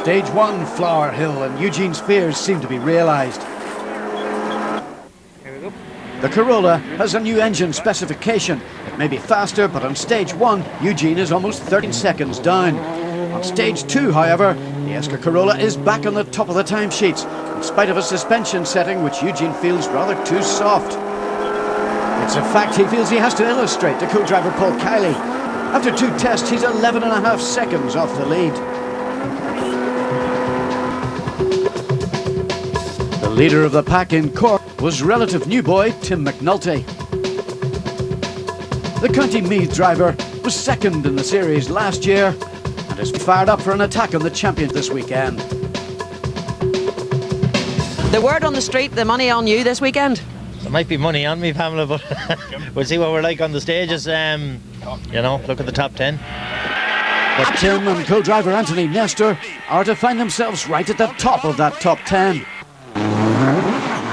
Stage 1, Flower Hill, and Eugene's fears seem to be realised. Here we go. The Corolla has a new engine specification. It may be faster, but on Stage 1, Eugene is almost 13 seconds down. On Stage 2, however, the Esker Corolla is back on the top of the timesheets, in spite of a suspension setting which Eugene feels rather too soft. It's a fact he feels he has to illustrate to co-driver Paul Kiley. After 2 tests, he's 11.5 seconds off the lead. The leader of the pack in Cork was relative new boy Tim McNulty. The County Meath driver was second in the series last year and is fired up for an attack on the champion this weekend. The word on the street, the money on you this weekend? There might be money on me, Pamela, but we'll see what we're like on the stages. You know, look at the top 10. But Tim and co-driver Anthony Nestor are to find themselves right at the top of that top 10.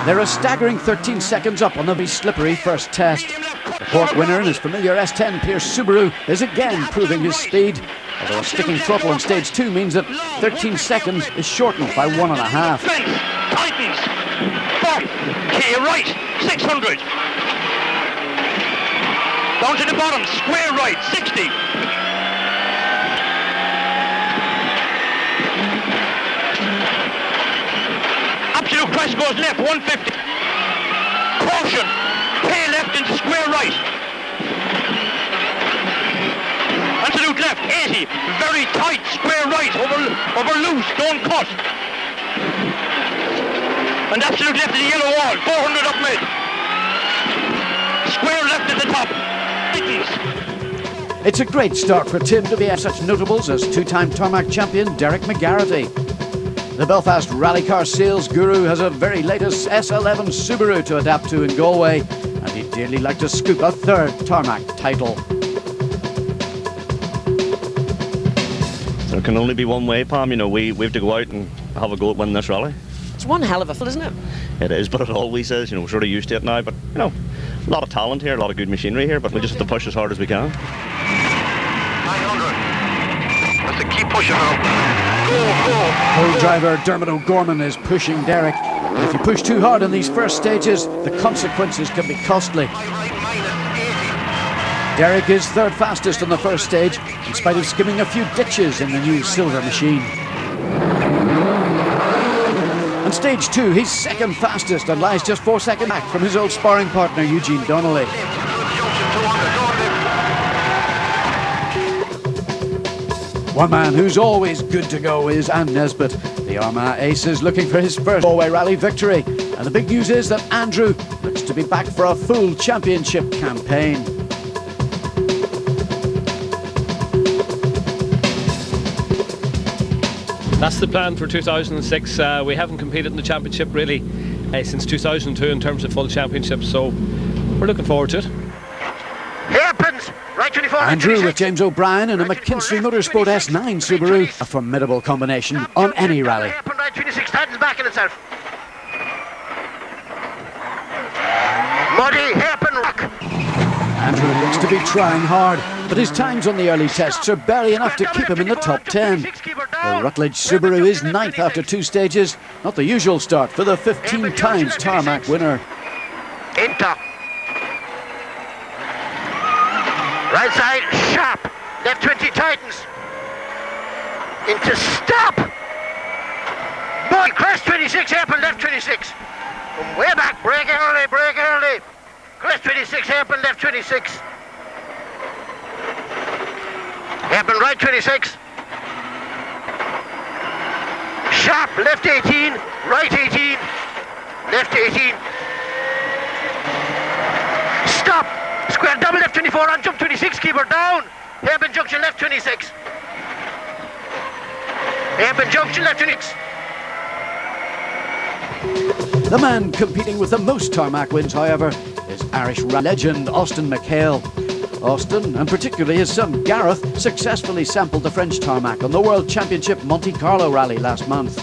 They're a staggering 13 seconds up on the very slippery first test. The Cork winner in his familiar S10 Pierce Subaru is again proving his speed, although a sticking throttle on Stage 2 means that 13 seconds is shortened by 1.5. Tightens. 4K right, 600. Down to the bottom, square right, 60. Absolute crest goes left, 150. Caution, tail left into square right. Absolute left, 80. Very tight, square right, over loose, don't cut. And absolute left to the yellow wall, 400 up mid. Square left at the top. It's a great start for Tim to be at such notables as 2-time tarmac champion Derek McGarrity. The Belfast rally car sales guru has a very latest S11 Subaru to adapt to in Galway, and he'd dearly like to scoop a 3rd tarmac title. There can only be one way, Pam. You know, we have to go out and have a go at winning this rally. It's one hell of a field, isn't it? It is, but it always is. You know, we're sort of used to it now, but you know, a lot of talent here, a lot of good machinery here, but we just have to push as hard as we can. 900. That's the key pusher now. Go. Co-driver Dermot O'Gorman is pushing Derek. But if you push too hard in these first stages, the consequences can be costly. Derek is 3rd fastest on the first stage, in spite of skimming a few ditches in the new silver machine. On Stage 2, he's 2nd fastest and lies just 4 seconds back from his old sparring partner Eugene Donnelly. One man who's always good to go is Anne Nesbitt. The Armagh ace is looking for his first Galway Rally victory, and the big news is that Andrew looks to be back for a full championship campaign. That's the plan for 2006. We haven't competed in the championship really since 2002 in terms of full championship, so we're looking forward to it. Hairpins, right 24. Andrew with James O'Brien in a McKinstry Motorsport S9 Subaru, a formidable combination on any rally. Hairpin, right 26, tightens back in itself. Muddy, hairpin, rock. Andrew looks to be trying hard, but his times on the early tests are barely enough to keep him in the top 10. The Rutledge Subaru is 9th after 2 stages, not the usual start for the 15 times tarmac winner. Into. Right side, sharp. Left 20 tightens. Into stop. Boy, crest 26, hairpin, left 26. From way back, brake early, brake early. Crest 26, hairpin, left 26. Hairpin, right 26. Sharp, left 18, right 18, left 18. Stop. Square double left 24 on jump 26, keep her down. Hairpin junction left 26. Hairpin junction left 26. The man competing with the most tarmac wins, however, is Irish legend Austin McHale. Austin, and particularly his son Gareth, successfully sampled the French tarmac on the World Championship Monte Carlo rally last month.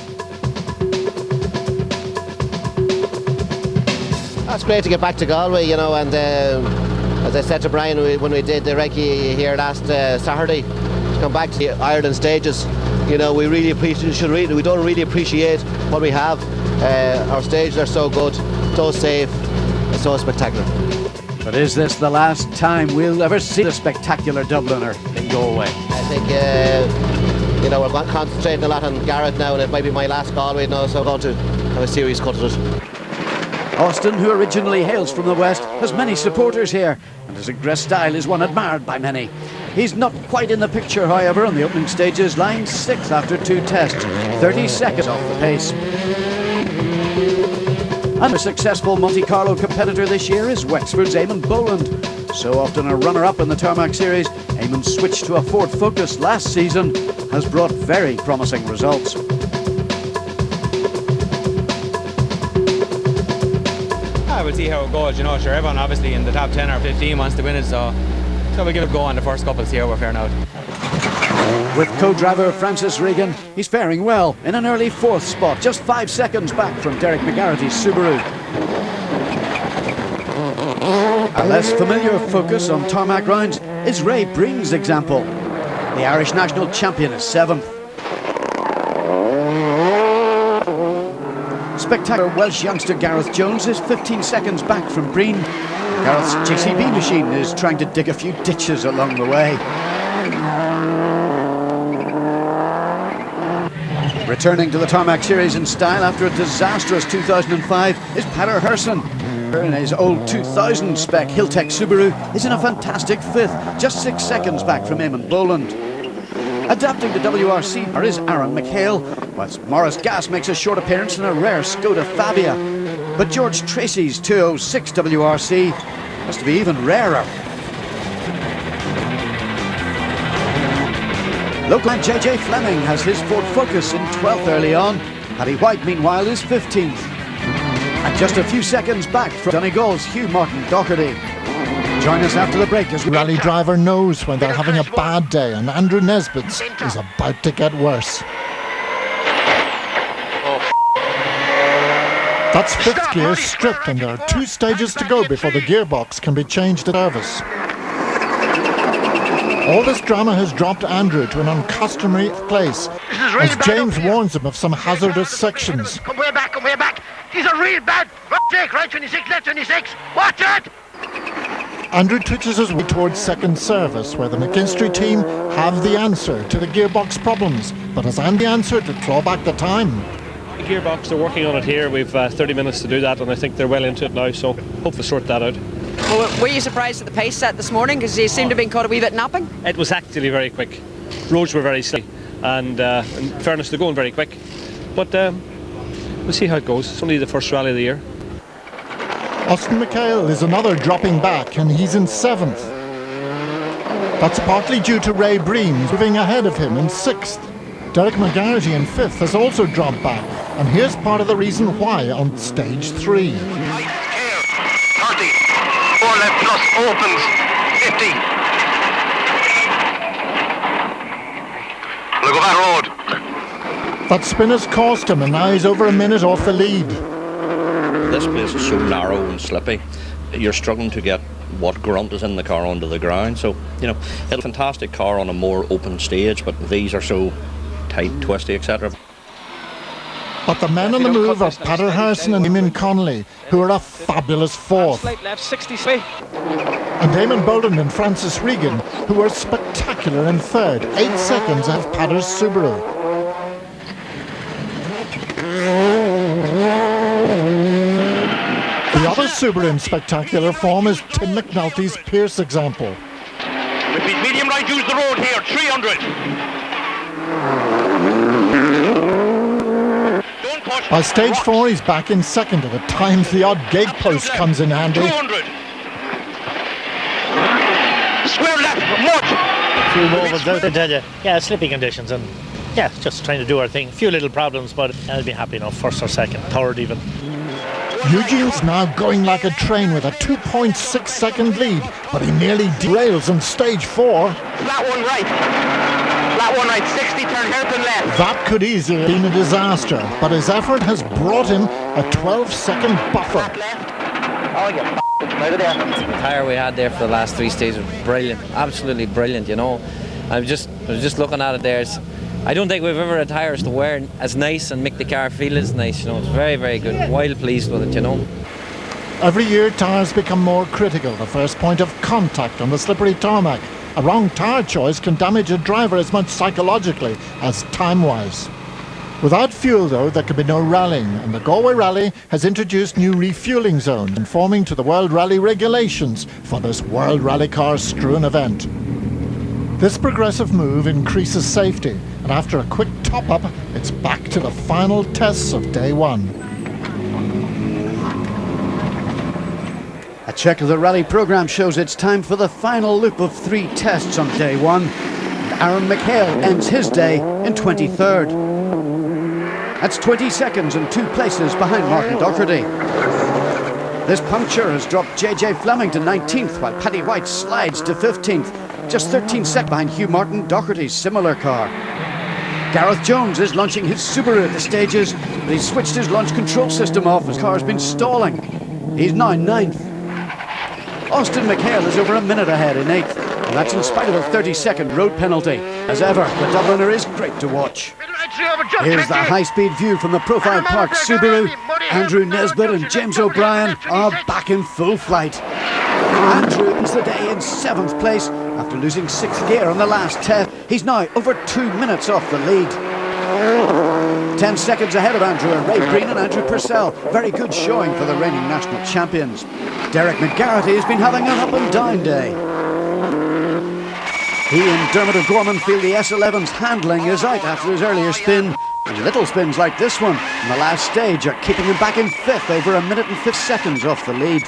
It's great to get back to Galway, you know, and as I said to Brian when we did the recce here last Saturday, to come back to the Ireland stages you know, we really appreciate. We don't really appreciate what we have. Our stages are so good, so safe, and so spectacular. But is this the last time we'll ever see the spectacular Dubliner in Galway? I think, you know, we're concentrating a lot on Garrett now, and it might be my last Galway now, so I'm going to have a serious cut at it. Austin, who originally hails from the west, has many supporters here, and his aggressive style is one admired by many. He's not quite in the picture, however, on the opening stages, lying 6th after 2 tests, 30 seconds off the pace. And a successful Monte Carlo competitor this year is Wexford's Boland. So often a runner-up in the Tarmac Series, Eamon's switch to a Ford Focus last season has brought very promising results. We'll see how it goes, you know. Sure, everyone obviously in the top 10 or 15 wants to win it, so we'll give it a go on the first couple, see how we're faring out. With co-driver Francis Regan, he's faring well in an early 4th spot, just 5 seconds back from Derek McGarrity's Subaru. A less familiar focus on tarmac rounds is Ray Breen's example. The Irish national champion is 7th. Spectacular Welsh youngster Gareth Jones is 15 seconds back from Breen. Gareth's JCB machine is trying to dig a few ditches along the way. Returning to the Tarmac Series in style after a disastrous 2005 is Peter Herson. In his old 2000 spec Hilltech Subaru is in a fantastic 5th, just 6 seconds back from Eamon Boland. Adapting to WRC is Aaron Mcnel, whilst Morris Gas makes a short appearance in a rare Skoda Fabia. But George Tracy's 206 WRC has to be even rarer. Local JJ Fleming has his Ford Focus in 12th early on. Paddy White, meanwhile, is 15th. And just a few seconds back from Donegal's Hugh Martin Docherty. Join us after the break as we... Rally driver knows when they're having a bad day, and Andrew Nesbitt's is about to get worse. That's 5th gear stripped, and there are 2 stages to go before the gearbox can be changed at service. All this drama has dropped Andrew to an uncustomary place, as James warns him of some hazardous sections. Come way back, come way back. These are real bad. Right 26, left 26. Watch it! Andrew twitches his way towards second service, where the McKinstry team have the answer to the gearbox problems. But has Andy answered to claw back the time? The gearbox, they're working on it here. We've 30 minutes to do that, and I think they're well into it now, so hope to sort that out. Well, were you surprised at the pace set this morning? Because you seemed to have been caught a wee bit napping? It was actually very quick. Roads were very slick, and in fairness, they're going very quick. But we'll see how it goes. It's only the first rally of the year. Austin McHale is another dropping back, and he's in 7th. That's partly due to Ray Breen moving ahead of him in 6th. Derek McGarrity in 5th has also dropped back, and here's part of the reason why on stage 3. 30, 4 left plus opens, 50. Look at that road. That spin has cost him, and now he's over a minute off the lead. This place is so narrow and slippy, you're struggling to get what grunt is in the car onto the ground. So, you know, it's a fantastic car on a more open stage, but these are so tight, twisty, etc. But the men on the move are Peter Harrison and Eamon Connolly, who are a fabulous 4th. Left 63. And Eamon Boland and Francis Regan, who are spectacular in 3rd, 8 seconds ahead of Peter's Subaru. The other Subaru in spectacular form is Tim McNulty's Pierce example. Repeat, medium right, use the road here, 300. Don't push. By stage 4, he's back in 2nd, and at times the odd gate post comes in handy. 200. Square left, much. Few moments out, I tell you. Yeah, slippy conditions, and yeah, just trying to do our thing. Few little problems, but I'll be happy enough. 1st or 2nd, 3rd even. Eugene's now going like a train with a 2.6 second lead, but he nearly derails on stage 4. Flat one right. Flat one right, 60, turn hairpin left. That could easily have been a disaster, but his effort has brought him a 12-second buffer. Flat left. Oh, you out of there. The tyre we had there for the last 3 stages was brilliant, absolutely brilliant, you know. I was just looking at it there. I don't think we've ever had tyres to wear as nice and make the car feel as nice. You know, it's very, very good. Well pleased with it, you know. Every year, tyres become more critical. The first point of contact on the slippery tarmac. A wrong tyre choice can damage a driver as much psychologically as time-wise. Without fuel, though, there can be no rallying, and the Galway Rally has introduced new refuelling zones, conforming to the World Rally regulations for this World Rally Car strewn event. This progressive move increases safety, and after a quick top-up, it's back to the final tests of day one. A check of the rally programme shows it's time for the final loop of 3 tests on day one. And Aaron Mcnel ends his day in 23rd. That's 20 seconds and 2 places behind Martin Docherty. This puncture has dropped JJ Fleming to 19th, while Paddy White slides to 15th, just 13 seconds behind Hugh Martin Docherty's similar car. Gareth Jones is launching his Subaru at the stages, but he's switched his launch control system off. His car's been stalling. He's now 9th. Austin Mcnel is over a minute ahead in 8th, and that's in spite of a 30-second road penalty. As ever, the Dubliner is great to watch. Here's the high-speed view from the Profile Park Subaru. Andrew Nesbitt and James O'Brien are back in full flight. Andrew ends the day in 7th place after losing 6th gear on the last test. He's now over 2 minutes off the lead. 10 seconds ahead of Andrew are Ray Breen and Andrew Purcell. Very good showing for the reigning national champions. Derek McGarrity has been having an up-and-down day. He and Dermot O'Gorman feel the S11's handling is out after his earlier spin. And little spins like this one in the last stage are keeping him back in 5th, over 1 minute and 5 seconds off the lead.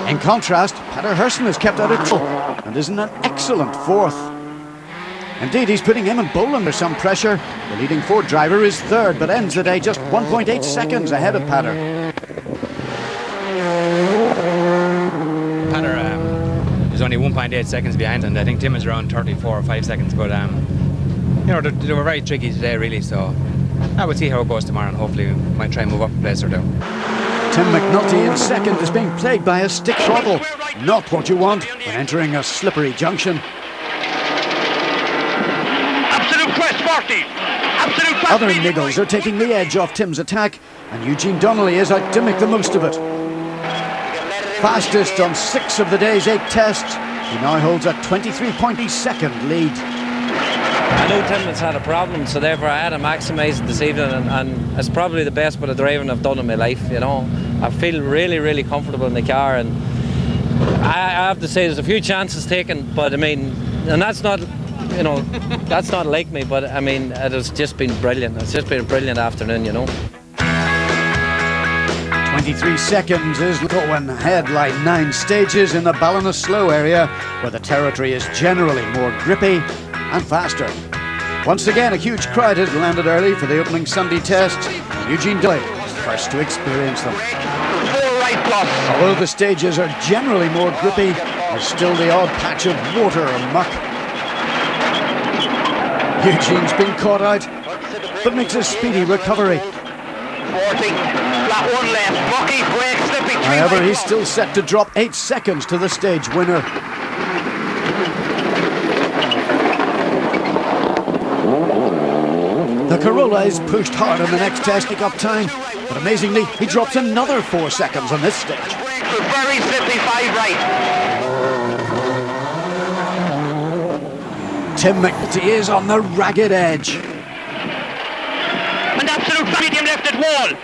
In contrast, Peter Herson has kept out of trouble and is in an excellent 4th. Indeed, he's putting Eamon Boland under some pressure. The leading Ford driver is 3rd, but ends the day just 1.8 seconds ahead of Peter. Peter is only 1.8 seconds behind, and I think Tim is around 34 or 5 seconds. But you know, they were very tricky today, really. So I will see how it goes tomorrow, and hopefully we might try and move up a place or 2. Tim McNulty in 2nd is being plagued by a stick throttle. Not what you want when entering a slippery junction. Other niggles are taking the edge off Tim's attack, and Eugene Donnelly is out to make the most of it. Fastest on 6 of the day's 8 tests, he now holds a 23.2-second lead. I know Tim has had a problem, so therefore I had to maximise it this evening, and it's probably the best bit of driving I've done in my life, you know. I feel really, really comfortable in the car, and I have to say there's a few chances taken, but I mean, and that's not, you know, that's not like me, but I mean, it has just been brilliant. It's just been a brilliant afternoon, you know. 23 seconds is going ahead like 9 stages in the Ballinasloe area, where the territory is generally more grippy and faster. Once again, a huge crowd has landed early for the opening Sunday test. Eugene Donnelly was first to experience them. Although the stages are generally more grippy, there's still the odd patch of water or muck. Eugene's been caught out, but makes a speedy recovery. However, he's still set to drop 8 seconds to the stage winner. The Corolla is pushed hard on the next test, pick up time, but amazingly, he drops another 4 seconds on this stage. Very slippy 5 right. Tim McNulty is on the ragged edge. And absolute medium left at wall.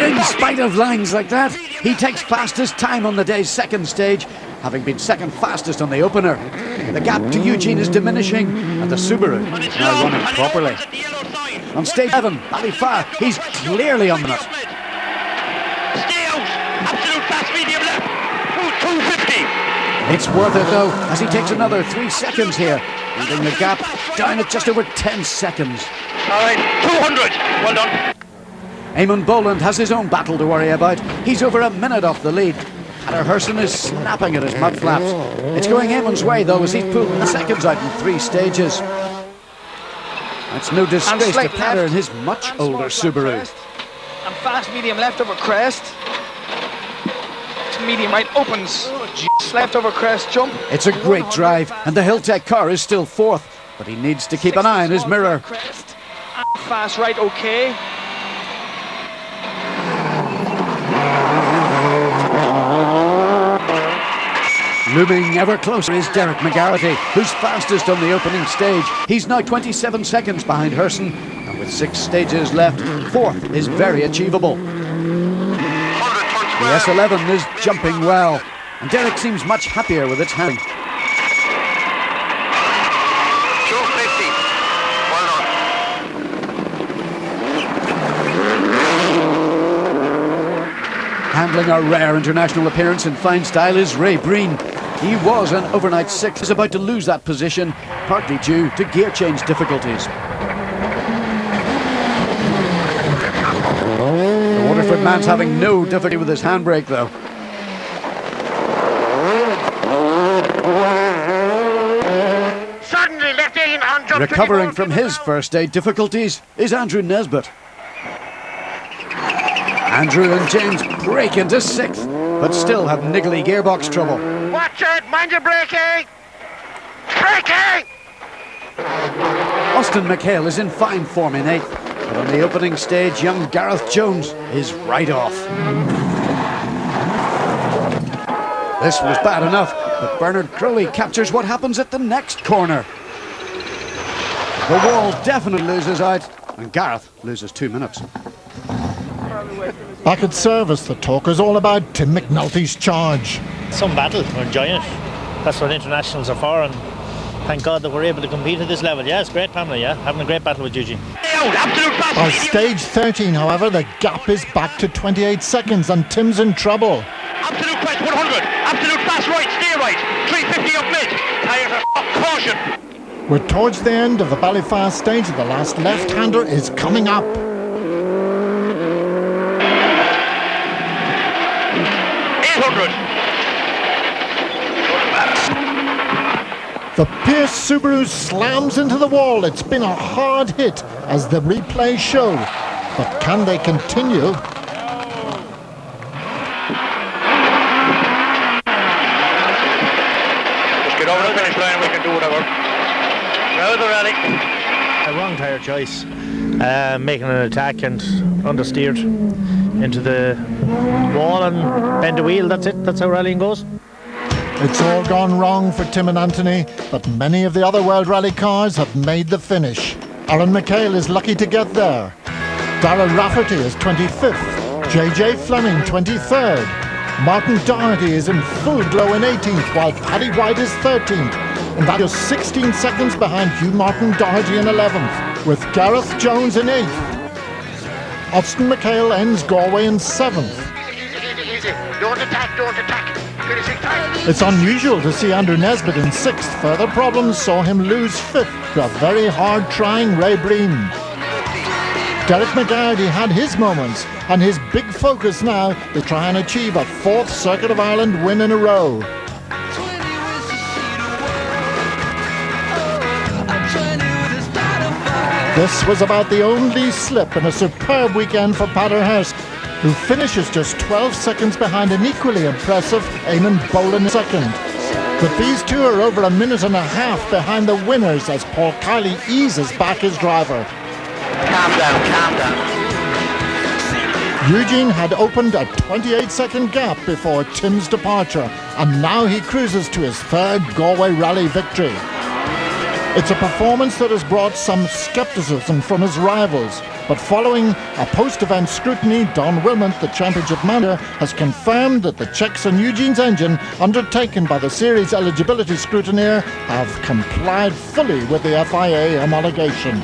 In spite of lines like that, he takes fastest time on the day's 2nd stage, having been 2nd fastest on the opener. The gap to Eugene is diminishing, and the Subaru is now running properly. On stage 7, Ballyfire, he's clearly on it. Stay out. Absolute fast medium left. 250. It's worth it though, as he takes another 3 seconds here, leaving the gap down at just over 10 seconds. All right, 200. Well done. Eamon Boland has his own battle to worry about. He's over a minute off the lead. Peter Herson is snapping at his mud flaps. It's going Eamon's way though, as he's pulled seconds out in 3 stages. That's no disgrace to Peter and his much older Subaru. And fast medium left over crest. To medium right opens. left over crest jump. It's a great drive, and the Hilltech car is still fourth, but he needs to keep an eye on his mirror. Fast right, okay. Looming ever closer is Derek McGarity, who's fastest on the opening stage. He's now 27 seconds behind Herson, and with 6 stages left, fourth is very achievable. The S11 is jumping well, and Derek seems much happier with its hand. 250. Well done. Handling a rare international appearance in fine style is Ray Breen. He was an overnight 6th. He's about to lose that position, partly due to gear change difficulties. The Waterford man's having no difficulty with his handbrake though. Suddenly left 18 on jump. Recovering from his first aid difficulties is Andrew Nesbitt. Andrew and James break into 6th, but still have niggly gearbox trouble. Watch it, mind your braking! Braking! Austin McHale is in fine form in 8th, but on the opening stage, young Gareth Jones is right off. This was bad enough, but Bernard Crowley captures what happens at the next corner. The wall definitely loses out, and Gareth loses 2 minutes. Back at service, the talk is all about Tim McNulty's charge. Some battle, we're enjoying it. That's what internationals are for, and thank God that we're able to compete at this level. Yeah, it's great, Pamela, yeah, having a great battle with Eugene. By stage 13, however, the gap is back to 28 seconds and Tim's in trouble. Absolute crest 100. Absolute fast right, stay right. 350 up mid. Tire for caution. We're towards the end of the Ballyfast stage. The last left-hander is coming up. 800. The Pierce Subaru slams into the wall. It's been a hard hit, as the replay show. But can they continue? Just get over the finish line, we can do whatever. Now the rally. A wrong tyre choice, making an attack and understeered into the wall and bend the wheel. That's it, that's how rallying goes. It's all gone wrong for Tim and Anthony, but many of the other World Rally cars have made the finish. Alan McHale is lucky to get there. Darrell Rafferty is 25th. JJ Fleming 23rd. Martin Doherty is in full glow in 18th, while Paddy White is 13th. And that is 16 seconds behind Hugh Martin Doherty in 11th, with Gareth Jones in 8th. Austin McHale ends Galway in 7th. Easy. Don't attack, don't attack. 26 times. It's unusual to see Andrew Nesbitt in 6th. Further problems saw him lose 5th to a very hard-trying Ray Breen. Derek McGarity had his moments, and his big focus now is to try and achieve a 4th Circuit of Ireland win in a row. This was about the only slip in a superb weekend for Peter Hurst, who finishes just 12 seconds behind an equally impressive Eamon Boland second. But these two are over a minute and a half behind the winners as Paul Kiley eases back his driver. Calm down, calm down. Eugene had opened a 28-second gap before Tim's departure, and now he cruises to his 3rd Galway Rally victory. It's a performance that has brought some scepticism from his rivals, but following a post-event scrutiny, Don Wilmot, the championship manager, has confirmed that the checks on Eugene's engine undertaken by the series eligibility scrutineer have complied fully with the FIA homologation.